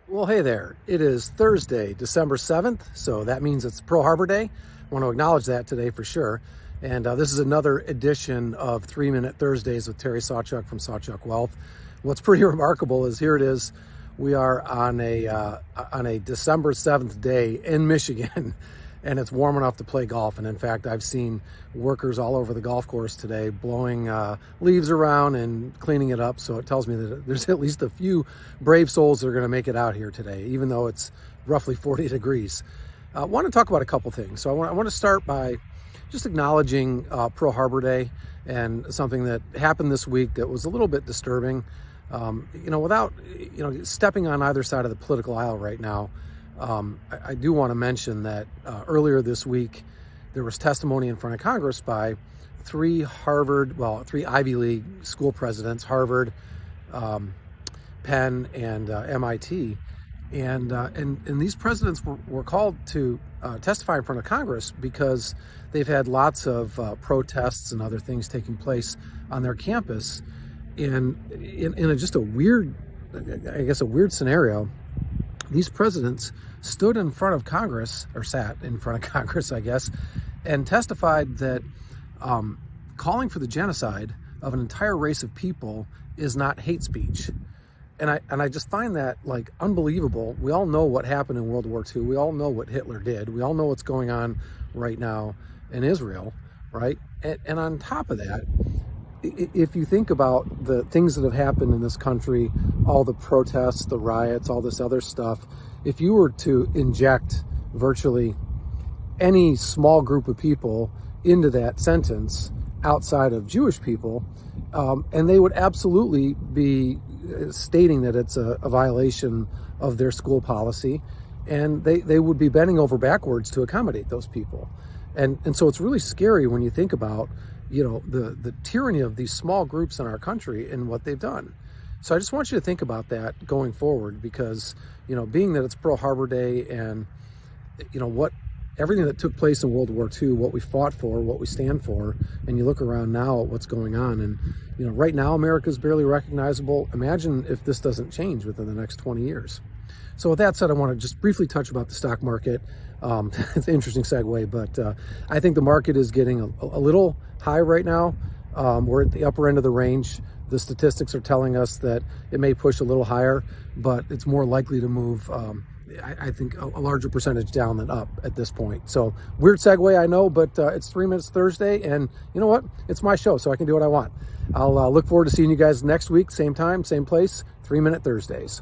Well, hey there. It is Thursday, December 7th, so that means it's Pearl Harbor Day. I want to acknowledge that today for sure. And this is another edition of 3 Minute Thursdays with Terry Sawchuk from Sawchuk Wealth. What's pretty remarkable is here it is. We are on a December 7th day in Michigan, and it's warm enough to play golf. And in fact, I've seen workers all over the golf course today blowing leaves around and cleaning it up. So it tells me that there's at least a few brave souls that are going to make it out here today, even though it's roughly 40 degrees. I want to talk about a couple things. So I want to start by just acknowledging Pearl Harbor Day and something that happened this week that was a little bit disturbing. Without stepping on either side of the political aisle right now, I do want to mention that earlier this week there was testimony in front of Congress by three Ivy League school presidents, Harvard, Penn, and MIT, and these presidents were called to testify in front of Congress because they've had lots of protests and other things taking place on their campus. In just a weird scenario, these presidents stood in front of Congress, or sat in front of Congress, I guess, and testified that calling for the genocide of an entire race of people is not hate speech. And I just find that like unbelievable. We all know what happened in World War II. We all know what Hitler did. We all know what's going on right now in Israel, right? And on top of that, if you think about the things that have happened in this country, all the protests, the riots, all this other stuff, if you were to inject virtually any small group of people into that sentence outside of Jewish people, and they would absolutely be stating that it's a violation of their school policy, and they would be bending over backwards to accommodate those people. And so it's really scary when you think about the tyranny of these small groups in our country and what they've done. So I just want you to think about that going forward, because being that it's Pearl Harbor Day, and everything that took place in World War II, what we fought for, what we stand for, and you look around now at what's going on, and right now America's barely recognizable. Imagine if this doesn't change within the next 20 years. So with that said, I want to just briefly touch about the stock market. It's an interesting segue, but I think the market is getting a little high right now. We're at the upper end of the range. The statistics are telling us that it may push a little higher, but it's more likely to move, I think, a larger percentage down than up at this point. So weird segue, I know, but it's 3 Minutes Thursday, and you know what? It's my show, so I can do what I want. I'll look forward to seeing you guys next week, same time, same place, 3 Minute Thursdays.